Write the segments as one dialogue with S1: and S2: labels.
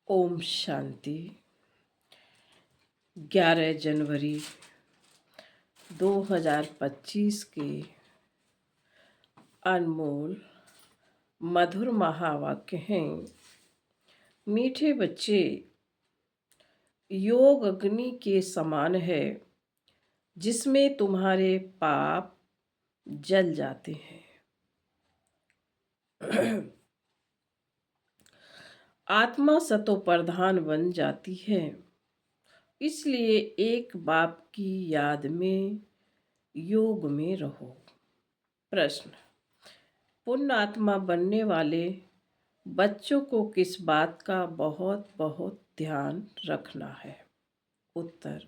S1: ओम शांति। 11 जनवरी 2025 के अनमोल मधुर महावाक्य हैं। मीठे बच्चे, योग अग्नि के समान है जिसमें तुम्हारे पाप जल जाते हैं। आत्मा सतो प्रधान बन जाती है, इसलिए एक बाप की याद में योग में रहो। प्रश्न: पुण्य आत्मा बनने वाले बच्चों को किस बात का बहुत बहुत ध्यान रखना है? उत्तर: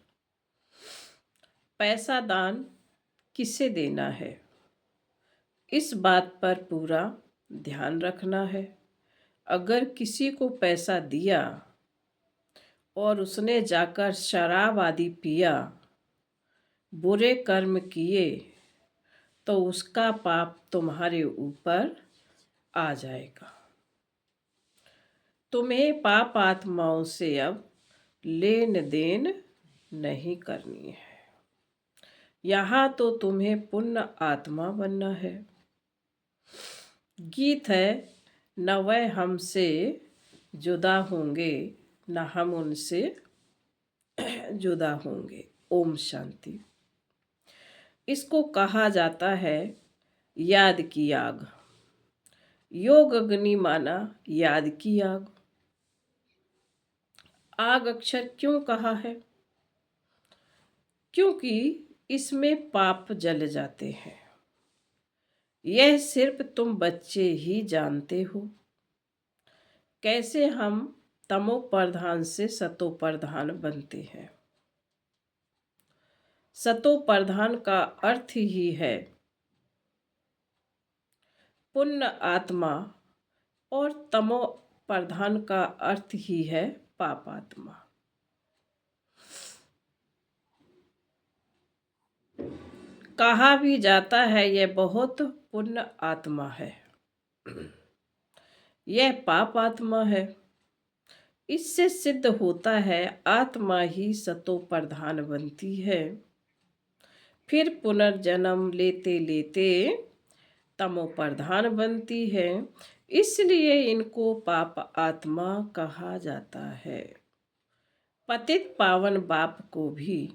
S1: पैसा दान किसे देना है, इस बात पर पूरा ध्यान रखना है। अगर किसी को पैसा दिया और उसने जाकर शराब आदि पिया, बुरे कर्म किए, तो उसका पाप तुम्हारे ऊपर आ जाएगा। तुम्हें पाप आत्माओं से अब लेन देन नहीं करनी है। यहाँ तो तुम्हें पुण्य आत्मा बनना है। गीत है, न वह हमसे जुदा होंगे न हम उनसे जुदा होंगे। ओम शांति। इसको कहा जाता है याद की आग। योग अग्नि माना याद की आग। आग अक्षर क्यों कहा है? क्योंकि इसमें पाप जल जाते हैं। यह सिर्फ तुम बच्चे ही जानते हो। कैसे हम तमो प्रधान से सतो प्रधान बनते हैं। सतो प्रधान का अर्थ ही है पुण्य आत्मा और तमो प्रधान का अर्थ ही है पाप आत्मा। कहा भी जाता है यह बहुत पुण्य आत्मा है, यह पाप आत्मा है। इससे सिद्ध होता है आत्मा ही सतो प्रधान बनती है, फिर पुनर्जन्म लेते लेते तमो प्रधान बनती है। इसलिए इनको पाप आत्मा कहा जाता है। पतित पावन बाप को भी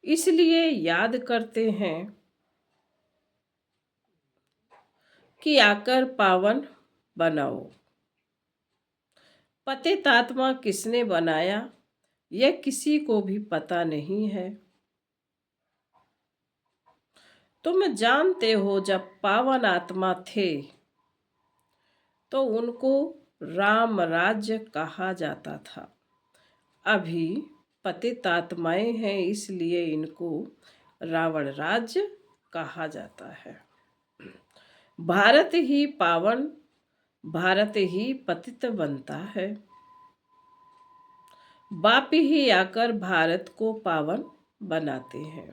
S1: इसलिए याद करते हैं कि आकर पावन बनाओ। पतित आत्मा किसने बनाया यह किसी को भी पता नहीं है। तुम जानते हो जब पावन आत्मा थे तो उनको राम राज्य कहा जाता था। अभी पतित आत्माएं हैं, इसलिए इनको रावण राज्य कहा जाता है। भारत ही पावन, भारत ही पतित बनता है। बाप ही आकर भारत को पावन बनाते हैं।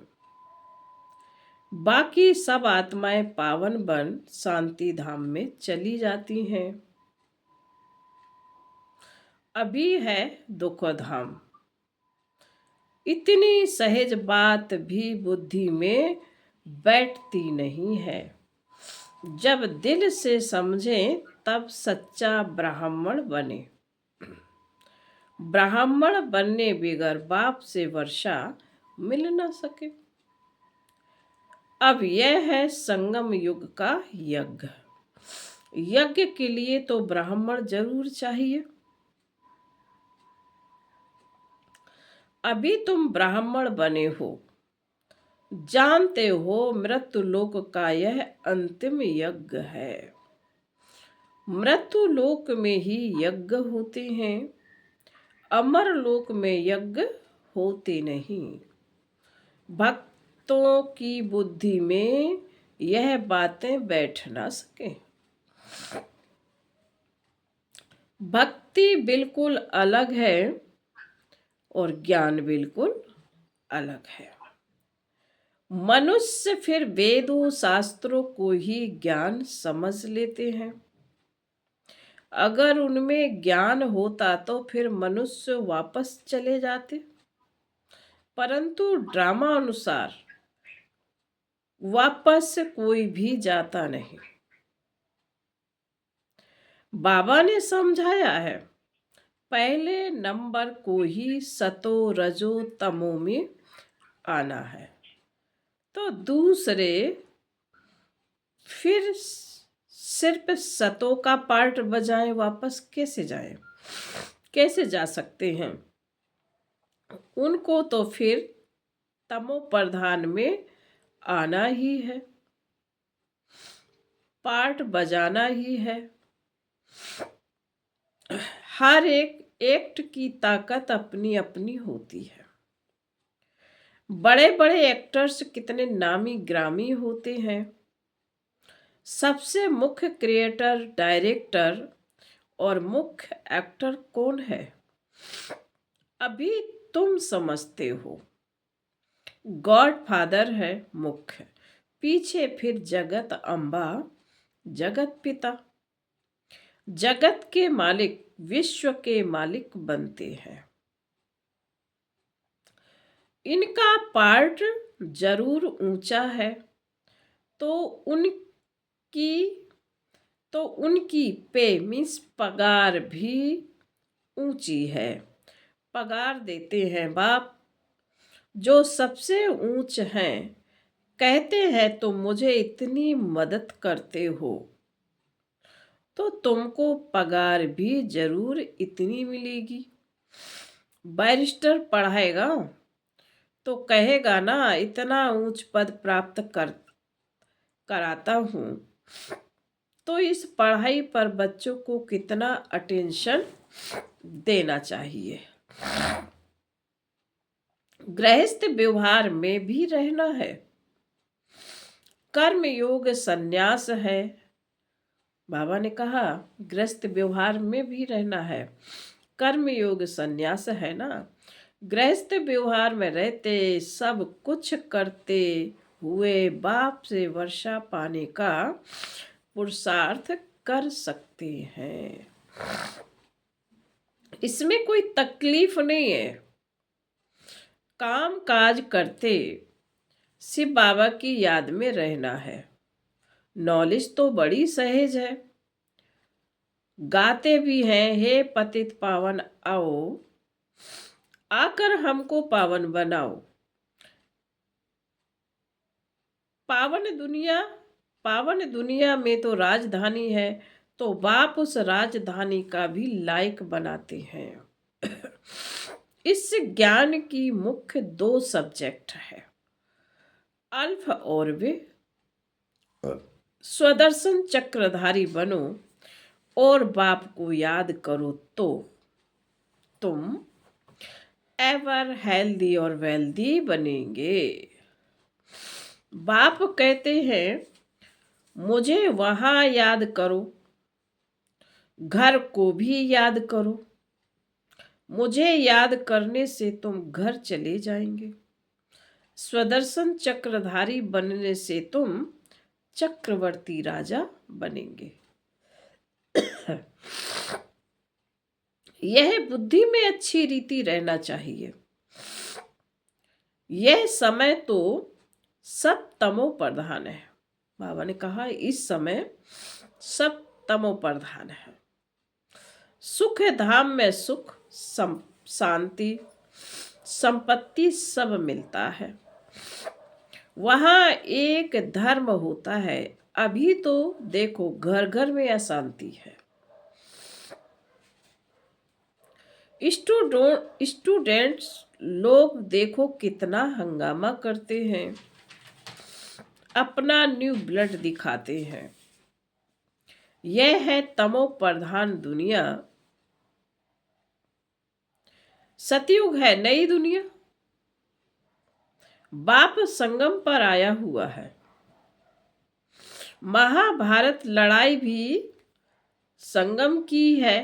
S1: बाकी सब आत्माएं पावन बन शांति धाम में चली जाती हैं। अभी है दुख धाम। इतनी सहज बात भी बुद्धि में बैठती नहीं है। जब दिल से समझें तब सच्चा ब्राह्मण बने। ब्राह्मण बनने बगैर बाप से वर्षा मिल न सके। अब यह है संगम युग का यज्ञ। यज्ञ के लिए तो ब्राह्मण जरूर चाहिए। अभी तुम ब्राह्मण बने हो, जानते हो मृत्यु लोक का यह अंतिम यज्ञ है। मृत्यु लोक में ही यज्ञ होते हैं, अमर लोक में यज्ञ होते नहीं। भक्तों की बुद्धि में यह बातें बैठ ना सके। भक्ति बिल्कुल अलग है और ज्ञान बिल्कुल अलग है। मनुष्य फिर वेदों शास्त्रों को ही ज्ञान समझ लेते हैं। अगर उनमें ज्ञान होता तो फिर मनुष्य वापस चले जाते, परंतु ड्रामा अनुसार वापस कोई भी जाता नहीं। बाबा ने समझाया है, पहले नंबर को ही सतो रजो तमो में आना है, तो दूसरे फिर सिर्फ सतो का पार्ट बजाएं, वापस कैसे जाएं, कैसे जा सकते हैं? उनको तो फिर तमो प्रधान में आना ही है, पार्ट बजाना ही है। हर एक एक्ट की ताकत अपनी अपनी होती है। बड़े बड़े एक्टर्स कितने नामी ग्रामी होते हैं। सबसे मुख्य क्रिएटर, डायरेक्टर और मुख्य एक्टर कौन है? अभी तुम समझते हो। गॉड फादर है मुख्य, पीछे फिर जगत अम्बा, जगत पिता। जगत के मालिक विश्व के मालिक बनते हैं। इनका पार्ट जरूर ऊंचा है, तो उनकी पे मीन्स पगार भी ऊंची है। पगार देते हैं बाप, जो सबसे ऊंच हैं। कहते हैं तुम मुझे इतनी मदद करते हो, तो तुमको पगार भी जरूर इतनी मिलेगी। बैरिस्टर पढ़ाएगा तो कहेगा ना, इतना ऊंच पद प्राप्त कराता हूं, तो इस पढ़ाई पर बच्चों को कितना अटेंशन देना चाहिए। गृहस्थ व्यवहार में भी रहना है। कर्म योग संन्यास है। बाबा ने कहा गृहस्थ व्यवहार में भी रहना है, कर्म योग संन्यास है ना। गृहस्थ व्यवहार में रहते सब कुछ करते हुए बाप से वर्षा पाने का पुरुषार्थ कर सकते हैं। इसमें कोई तकलीफ नहीं है। काम काज करते शिव बाबा की याद में रहना है। नॉलेज तो बड़ी सहज है। गाते भी हैं, हे पतित पावन आओ, आकर हमको पावन बनाओ। पावन दुनिया में तो राजधानी है, तो बाप उस राजधानी का भी लायक बनाते हैं। इस ज्ञान की मुख्य दो सब्जेक्ट है, अल्फ और वे। स्वदर्शन चक्रधारी बनो और बाप को याद करो, तो तुम एवर हेल्दी और वेल्दी बनेंगे। बाप कहते हैं मुझे वहां याद करो, घर को भी याद करो। मुझे याद करने से तुम घर चले जाएंगे। स्वदर्शन चक्रधारी बनने से तुम चक्रवर्ती राजा बनेंगे। यह बुद्धि में अच्छी रीति रहना चाहिए। यह समय तो सब तमो प्रधान है। बाबा ने कहा इस समय सब तमो प्रधान है। सुख धाम में सुख, शांति, संपत्ति सब मिलता है। वहां एक धर्म होता है। अभी तो देखो घर घर में अशांति है। स्टूडेंट्स लोग देखो कितना हंगामा करते हैं, अपना न्यू ब्लड दिखाते हैं। यह है तमो प्रधान दुनिया। सतयुग है नई दुनिया। बाप संगम पर आया हुआ है। महाभारत लड़ाई भी संगम की है।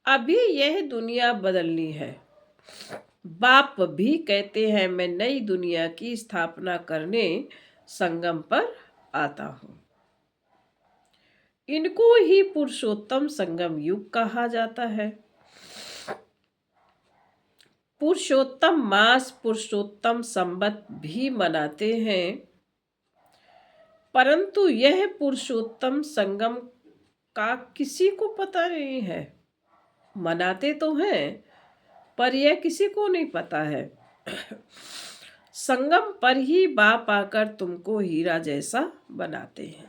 S1: अभी यह दुनिया बदलनी है। बाप भी कहते हैं मैं नई दुनिया की स्थापना करने संगम पर आता हूं। इनको ही पुरुषोत्तम संगम युग कहा जाता है। पुरुषोत्तम मास, पुरुषोत्तम संवत भी मनाते हैं, परंतु यह पुरुषोत्तम संगम का किसी को पता नहीं है। मनाते तो हैं, पर यह किसी को नहीं पता है। संगम पर ही बाप आकर तुमको हीरा जैसा बनाते हैं।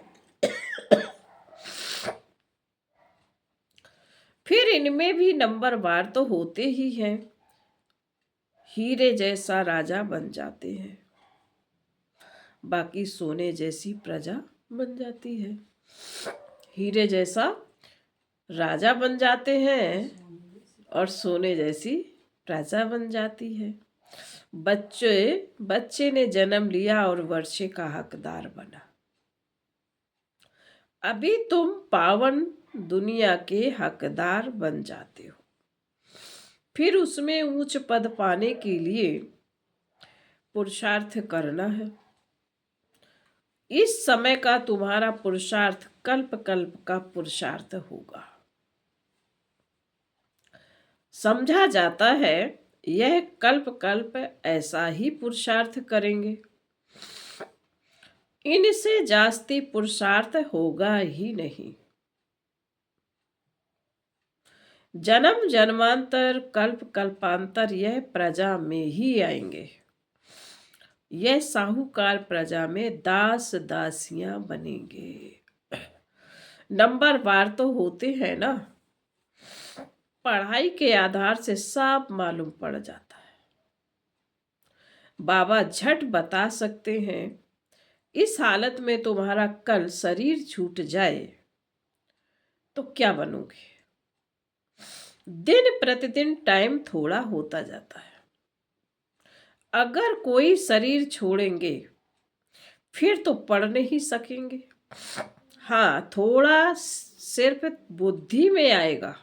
S1: फिर इनमें भी नंबरवार तो होते ही हैं। हीरे जैसा राजा बन जाते हैं, बाकी सोने जैसी प्रजा बन जाती है। हीरे जैसा राजा बन जाते हैं और सोने जैसी प्रजा बन जाती है। बच्चे ने जन्म लिया और वर्षे का हकदार बना। अभी तुम पावन दुनिया के हकदार बन जाते हो। फिर उसमें ऊंच पद पाने के लिए पुरुषार्थ करना है। इस समय का तुम्हारा पुरुषार्थ कल्प कल्प का पुरुषार्थ होगा। समझा जाता है यह कल्प कल्प ऐसा ही पुरुषार्थ करेंगे, इनसे जास्ती पुरुषार्थ होगा ही नहीं। जन्म जन्मांतर कल्प कल्पांतर यह प्रजा में ही आएंगे। यह साहूकार प्रजा में दास दासियां बनेंगे। नंबरवार तो होते हैं ना, पढ़ाई के आधार से सब मालूम पड़ जाता है। बाबा झट बता सकते हैं इस हालत में तुम्हारा कल शरीर छूट जाए तो क्या बनोगे। दिन प्रतिदिन टाइम थोड़ा होता जाता है। अगर कोई शरीर छोड़ेंगे फिर तो पढ़ नहीं सकेंगे। हाँ, थोड़ा सिर्फ बुद्धि में आएगा।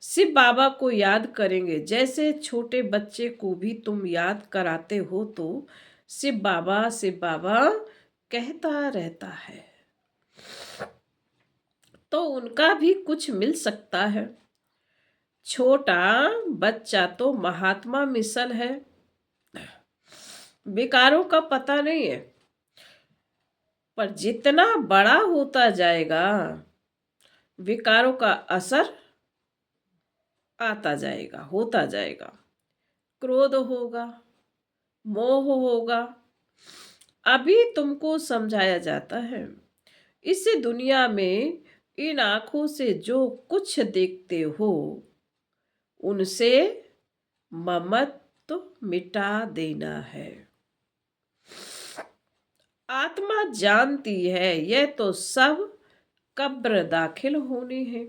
S1: शिव बाबा को याद करेंगे, जैसे छोटे बच्चे को भी तुम याद कराते हो तो शिव बाबा कहता रहता है, तो उनका भी कुछ मिल सकता है। छोटा बच्चा तो महात्मा मिसल है, विकारों का पता नहीं है, पर जितना बड़ा होता जाएगा विकारों का असर आता जाएगा, होता जाएगा। क्रोध होगा, मोह होगा। अभी तुमको समझाया जाता है इस दुनिया में इन आंखों से जो कुछ देखते हो उनसे ममत्व मिटा देना है। आत्मा जानती है यह तो सब कब्र दाखिल होने हैं।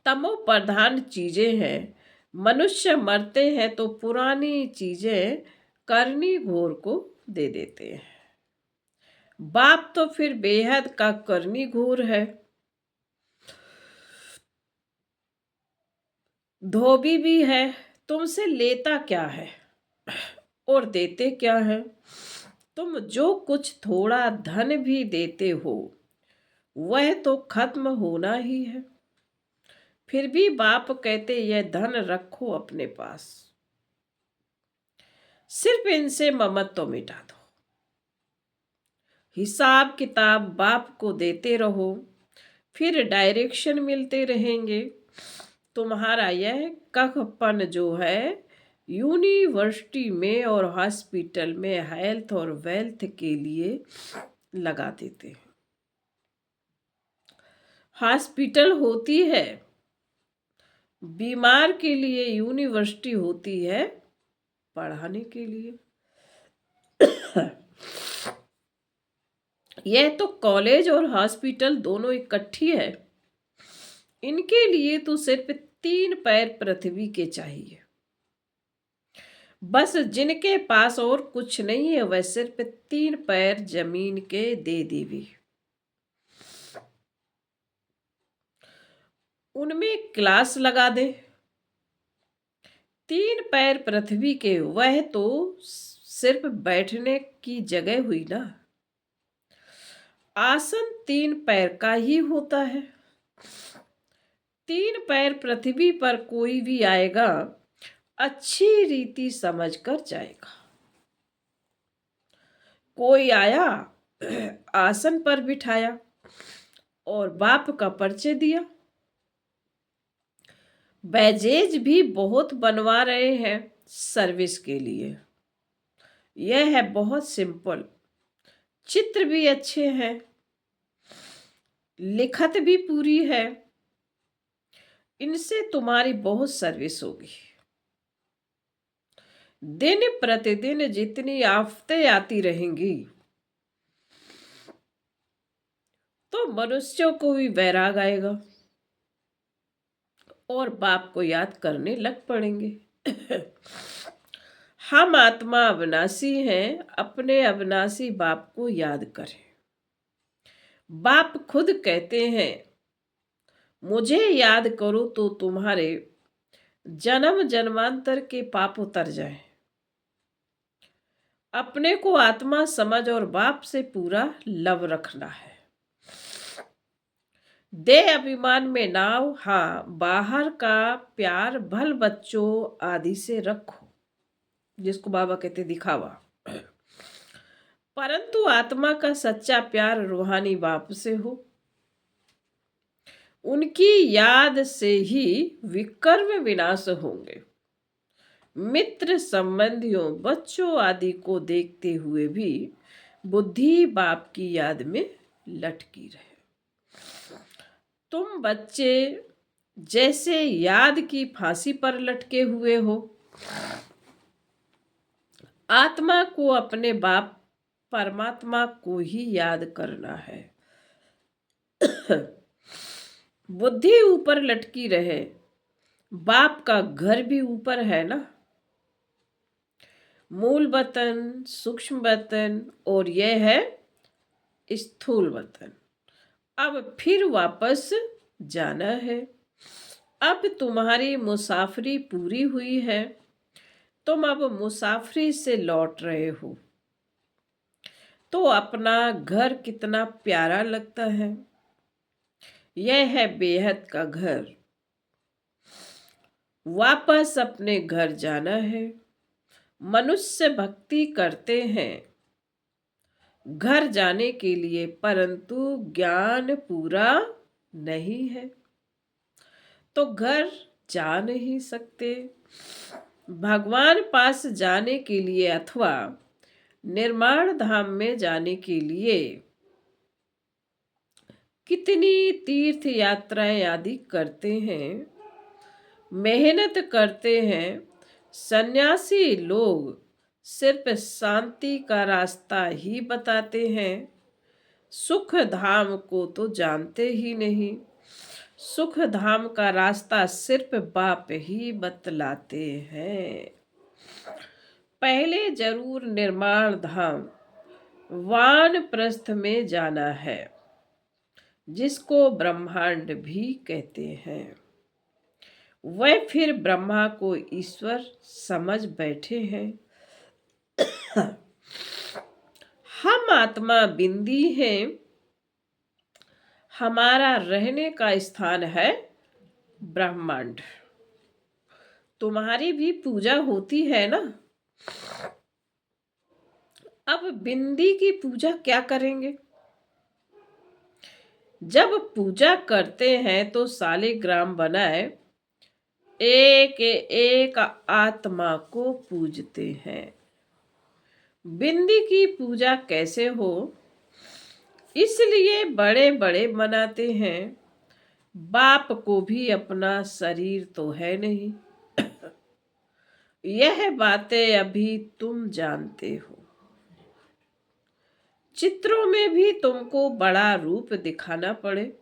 S1: तमो प्रधान चीजें हैं। मनुष्य मरते हैं तो पुरानी चीजें करनी घोर को दे देते हैं। बाप तो फिर बेहद का करनी घोर है। धोबी भी है, तुमसे लेता क्या है और देते क्या है। तुम जो कुछ थोड़ा धन भी देते हो वह तो खत्म होना ही है। फिर भी बाप कहते यह धन रखो अपने पास, सिर्फ इनसे ममत्व मिटा दो। हिसाब किताब बाप को देते रहो, फिर डायरेक्शन मिलते रहेंगे। तुम्हारा यह कखपन जो है यूनिवर्सिटी में और हॉस्पिटल में हेल्थ और वेल्थ के लिए लगा देते हैं। हॉस्पिटल होती है बीमार के लिए, यूनिवर्सिटी होती है पढ़ाने के लिए। यह तो कॉलेज और हॉस्पिटल दोनों इकट्ठी है। इनके लिए तो सिर्फ 3 पैर पृथ्वी के चाहिए। बस जिनके पास और कुछ नहीं है वह सिर्फ 3 पैर जमीन के दे देवी। उनमें क्लास लगा दे। 3 पैर पृथ्वी के वह तो सिर्फ बैठने की जगह हुई ना। आसन 3 पैर का ही होता है। 3 पैर पृथ्वी पर कोई भी आएगा, अच्छी रीति समझ कर जाएगा। कोई आया, आसन पर बिठाया और बाप का परिचय दिया। बैजेज भी बहुत बनवा रहे हैं सर्विस के लिए। यह है बहुत सिंपल, चित्र भी अच्छे हैं, लिखत भी पूरी है। इनसे तुम्हारी बहुत सर्विस होगी। दिन प्रतिदिन जितनी आफतें आती रहेंगी, तो मनुष्यों को भी वैराग आएगा और बाप को याद करने लग पड़ेंगे। हम आत्मा अविनाशी हैं, अपने अविनाशी बाप को याद करें। बाप खुद कहते हैं, मुझे याद करो तो तुम्हारे जन्म जन्मांतर के पाप उतर जाए। अपने को आत्मा समझ और बाप से पूरा लव रखना है। देह अभिमान में ना हो। हाँ, बाहर का प्यार भल बच्चों आदि से रखो, जिसको बाबा कहते दिखावा। परंतु आत्मा का सच्चा प्यार रूहानी बाप से हो। उनकी याद से ही विकर्म विनाश होंगे। मित्र संबंधियों बच्चों आदि को देखते हुए भी बुद्धि बाप की याद में लटकी रहे। तुम बच्चे जैसे याद की फांसी पर लटके हुए हो, आत्मा को अपने बाप परमात्मा को ही याद करना है। बुद्धि ऊपर लटकी रहे, बाप का घर भी ऊपर है ना। मूल वतन, सूक्ष्म वतन और यह है स्थूल वतन। अब फिर वापस जाना है। अब तुम्हारी मुसाफरी पूरी हुई है। तुम अब मुसाफरी से लौट रहे हो, तो अपना घर कितना प्यारा लगता है। यह है बेहद का घर। वापस अपने घर जाना है। मनुष्य भक्ति करते हैं घर जाने के लिए, परंतु ज्ञान पूरा नहीं है तो घर जा नहीं सकते। भगवान पास जाने के लिए अथवा निर्माण धाम में जाने के लिए कितनी तीर्थ यात्राएं आदि करते हैं, मेहनत करते हैं। सन्यासी लोग सिर्फ शांति का रास्ता ही बताते हैं, सुख धाम को तो जानते ही नहीं। सुख धाम का रास्ता सिर्फ बाप ही बतलाते हैं। पहले जरूर निर्माण धाम वानप्रस्थ में जाना है, जिसको ब्रह्मांड भी कहते हैं। वह फिर ब्रह्मा को ईश्वर समझ बैठे हैं। हम आत्मा बिंदी हैं। हमारा रहने का स्थान है ब्रह्मांड। तुम्हारी भी पूजा होती है ना। अब बिंदी की पूजा क्या करेंगे? जब पूजा करते हैं तो सालिग्राम बनाए एक एक आत्मा को पूजते हैं। बिंदी की पूजा कैसे हो, इसलिए बड़े बड़े मनाते हैं। बाप को भी अपना शरीर तो है नहीं। यह बातें अभी तुम जानते हो। चित्रों में भी तुमको बड़ा रूप दिखाना पड़े।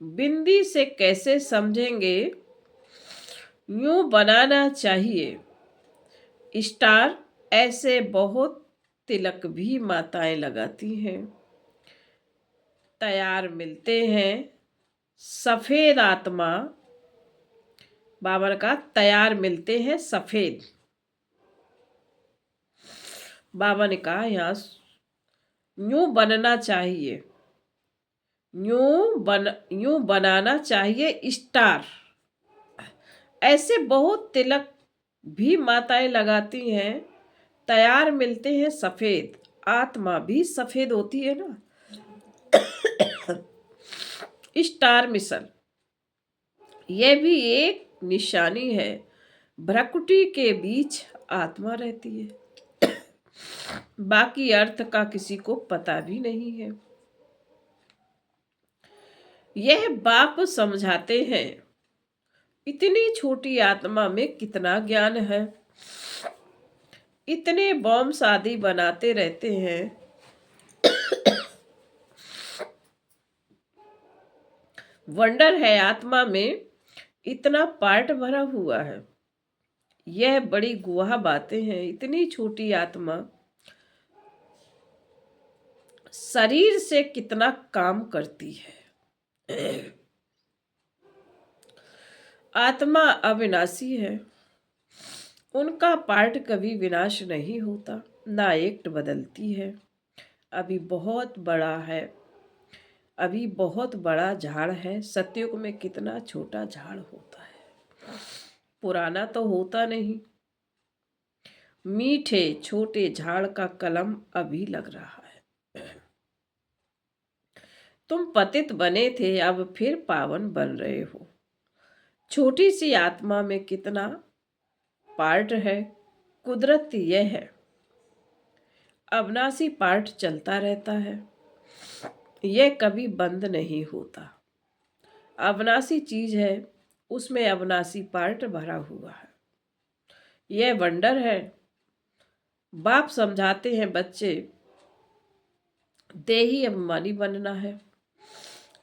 S1: बिंदी से कैसे समझेंगे? यूं बनाना चाहिए। स्टार ऐसे बहुत तिलक भी माताएं लगाती हैं। तैयार मिलते हैं सफेद आत्मा। बाबा ने कहा तैयार मिलते हैं सफेद। बाबा ने कहा यहाँ यूं बनना चाहिए, यूं बनाना चाहिए स्टार। ऐसे बहुत तिलक भी माताएं लगाती हैं, तैयार मिलते हैं सफेद। आत्मा भी सफेद होती है ना। स्टार मिशन, यह भी एक निशानी है। भ्रकुटी के बीच आत्मा रहती है, बाकी अर्थ का किसी को पता भी नहीं है। यह बाप समझाते हैं, इतनी छोटी आत्मा में कितना ज्ञान है। इतने बॉम्ब शादी बनाते रहते हैं, वंडर है आत्मा में इतना पार्ट भरा हुआ है। यह बड़ी गुवाह बातें हैं। इतनी छोटी आत्मा शरीर से कितना काम करती है। आत्मा अविनाशी है, उनका पार्ट कभी विनाश नहीं होता, ना एक्ट बदलती है। अभी बहुत बड़ा है, अभी बहुत बड़ा झाड़ है। सतयुग में कितना छोटा झाड़ होता है, पुराना तो होता नहीं। मीठे छोटे झाड़ का कलम अभी लग रहा है। तुम पतित बने थे, अब फिर पावन बन रहे हो। छोटी सी आत्मा में कितना पार्ट है। कुदरत यह है, अविनाशी पार्ट चलता रहता है, यह कभी बंद नहीं होता। अविनाशी चीज है, उसमें अविनाशी पार्ट भरा हुआ है। यह वंडर है। बाप समझाते हैं, बच्चे देही अभिमानी बनना है।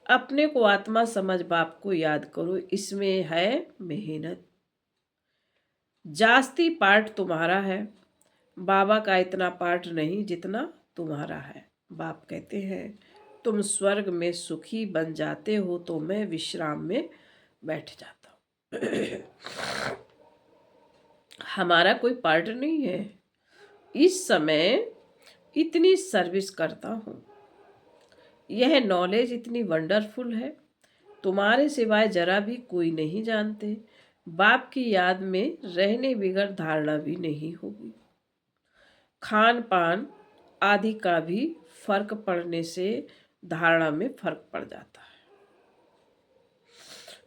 S1: अपने को आत्मा समझ बाप को याद करो, इसमें है मेहनत। जास्ती पार्ट तुम्हारा है, बाबा का इतना पार्ट नहीं जितना तुम्हारा है। बाप कहते हैं, तुम स्वर्ग में सुखी बन जाते हो तो मैं विश्राम में बैठ जाता हूँ। हमारा कोई पार्ट नहीं है। इस समय इतनी सर्विस करता हूँ। यह नॉलेज इतनी वंडरफुल है, तुम्हारे सिवाय जरा भी कोई नहीं जानते। बाप की याद में रहने बिगड़ धारणा भी नहीं होगी। खान पान आदि का भी फर्क पड़ने से धारणा में फर्क पड़ जाता है।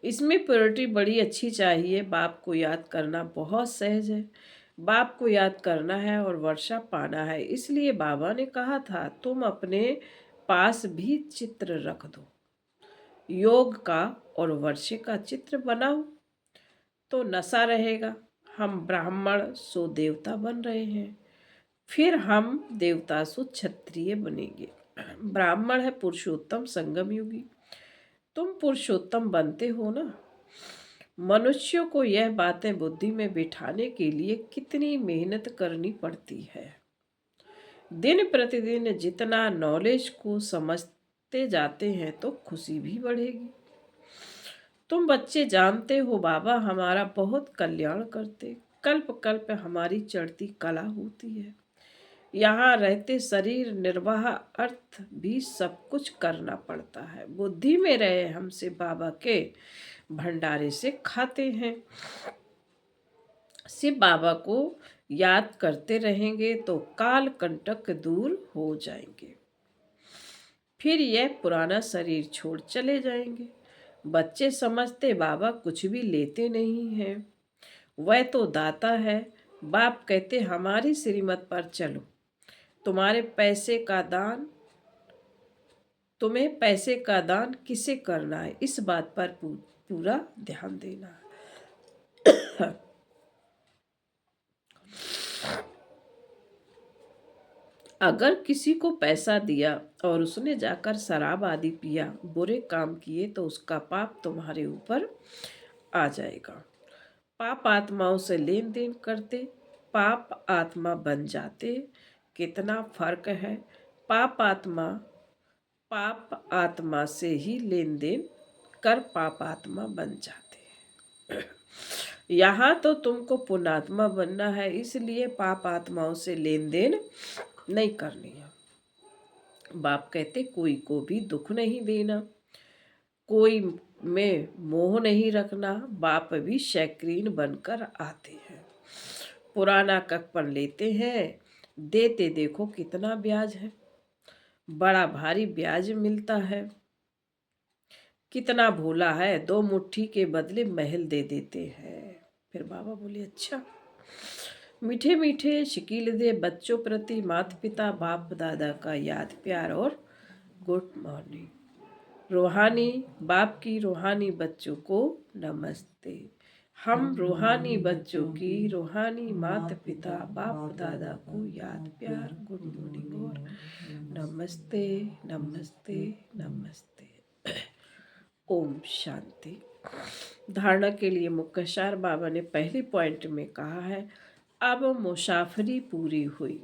S1: इसमें प्योरिटी बड़ी अच्छी चाहिए। बाप को याद करना बहुत सहज है। बाप को याद करना है और वर्षा पाना है। इसलिए बाबा ने कहा था, तुम अपने पास भी चित्र रख दो, योग का और वर्षे का चित्र बनाओ तो नशा रहेगा। हम ब्राह्मण सो देवता बन रहे हैं, फिर हम देवता सो क्षत्रिय बनेंगे। ब्राह्मण है पुरुषोत्तम संगम युगी, तुम पुरुषोत्तम बनते हो ना। मनुष्यों को यह बातें बुद्धि में बिठाने के लिए कितनी मेहनत करनी पड़ती है। दिन प्रतिदिन जितना नॉलेज को समझते जाते हैं तो खुशी भी बढ़ेगी। तुम बच्चे जानते हो, बाबा हमारा बहुत कल्याण करते। कल्प कल्प हमारी चढ़ती कला होती है। यहाँ रहते शरीर निर्वाह अर्थ भी सब कुछ करना पड़ता है। बुद्धि में रहे हमसे बाबा के भंडारे से खाते हैं। शिव बाबा को याद करते रहेंगे तो काल कंटक दूर हो जाएंगे। फिर यह पुराना शरीर छोड़ चले जाएंगे। बच्चे समझते बाबा कुछ भी लेते नहीं हैं, वह तो दाता है। बाप कहते हमारी श्रीमत पर चलो, तुम्हारे पैसे का दान, तुम्हें पैसे का दान किसे करना है, इस बात पर पूरा ध्यान देना है। अगर किसी को पैसा दिया और उसने जाकर शराब आदि पिया, बुरे काम किए, तो उसका पाप तुम्हारे ऊपर आ जाएगा। पाप आत्माओं से लेन देन करते, पाप आत्मा बन जाते। कितना फर्क है। पाप आत्मा से ही लेन देन कर पाप आत्मा बन जाते हैं। यहाँ तो तुमको पुण्यात्मा बनना है, इसलिए पाप आत्माओं से लेन देन नहीं करनी है। बाप कहते कोई को भी दुख नहीं देना, कोई में मोह नहीं रखना। बाप भी शैकीन बनकर आते हैं, पुराना ककपन लेते हैं, देते देखो कितना ब्याज है, बड़ा भारी ब्याज मिलता है। कितना भोला है, 2 मुट्ठी के बदले महल दे देते हैं। फिर बाबा बोले अच्छा, मीठे मीठे शिकील दे बच्चों प्रति माता पिता बाप दादा का याद प्यार और गुड मॉर्निंग। रूहानी बाप की रूहानी बच्चों को नमस्ते। हम रूहानी बच्चों की रूहानी माता पिता बाप दादा को याद प्यार गुड मॉर्निंग और नमस्ते नमस्ते नमस्ते। ओम शांति। धारणा के लिए मुख्य सार बाबा ने पहले पॉइंट में कहा है, अब मुसाफरी पूरी हुई,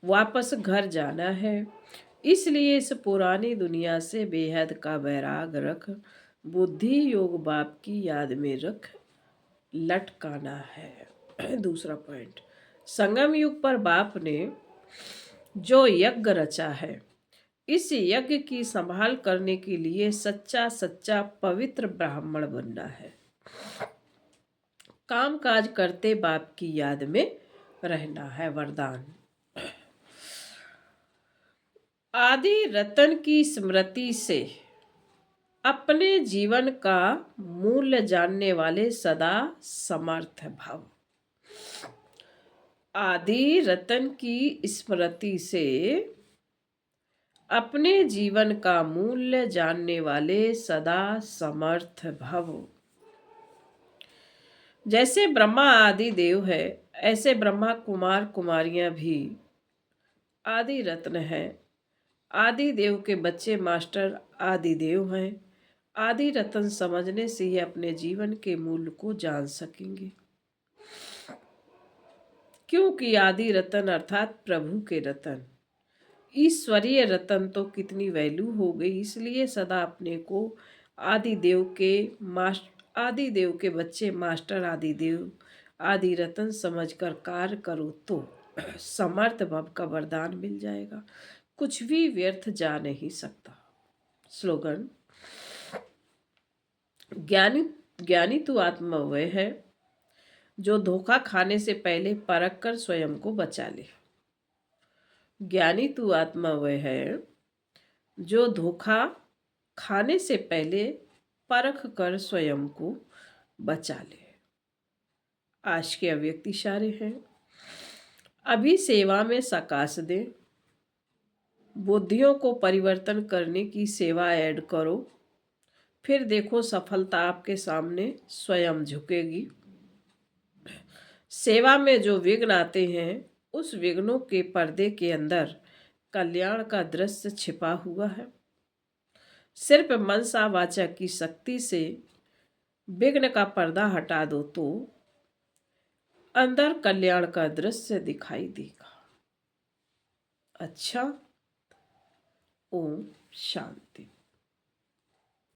S1: वापस घर जाना है, इसलिए इस पुरानी दुनिया से बेहद का वैराग रख, बुद्धि योग बाप की याद में रख लटकाना है। दूसरा पॉइंट, संगम युग पर बाप ने जो यज्ञ रचा है, इस यज्ञ की संभाल करने के लिए सच्चा सच्चा पवित्र ब्राह्मण बनना है। काम काज करते बाप की याद में रहना है। वरदान, आदि रतन की स्मृति से अपने जीवन का मूल्य जानने वाले सदा समर्थ भव। आदि रतन की स्मृति से अपने जीवन का मूल्य जानने वाले सदा समर्थ भव। जैसे ब्रह्मा आदि देव है, ऐसे ब्रह्मा कुमार कुमारियां भी आदि रत्न हैं। आदि देव के बच्चे मास्टर आदि देव हैं। आदि रत्न समझने से ही अपने जीवन के मूल्य को जान सकेंगे, क्योंकि आदि रत्न अर्थात प्रभु के रत्न, ईश्वरीय रत्न तो कितनी वैल्यू हो गई। इसलिए सदा अपने को आदि देव के बच्चे मास्टर आदि देव आदि रत्न समझकर कार्य करो तो समर्थ भव का वरदान मिल जाएगा, कुछ भी व्यर्थ जा नहीं सकता। स्लोगन, ज्ञानी तो आत्मा वह है जो धोखा खाने से पहले परख कर स्वयं को बचा ले। ज्ञानी तो आत्मा वह है जो धोखा खाने से पहले परख कर स्वयं को बचा ले। आज के अव्यक्त इशारे हैं, अभी सेवा में सकाश दें, बुद्धियों को परिवर्तन करने की सेवा ऐड करो, फिर देखो सफलता आपके सामने स्वयं झुकेगी। सेवा में जो विघ्न आते हैं, उस विघ्नों के पर्दे के अंदर कल्याण का दृश्य छिपा हुआ है। सिर्फ मनसा वाचा की शक्ति से विघ्न का पर्दा हटा दो तो अंदर कल्याण का दृश्य दिखाई देगा। अच्छा, ओम शांति।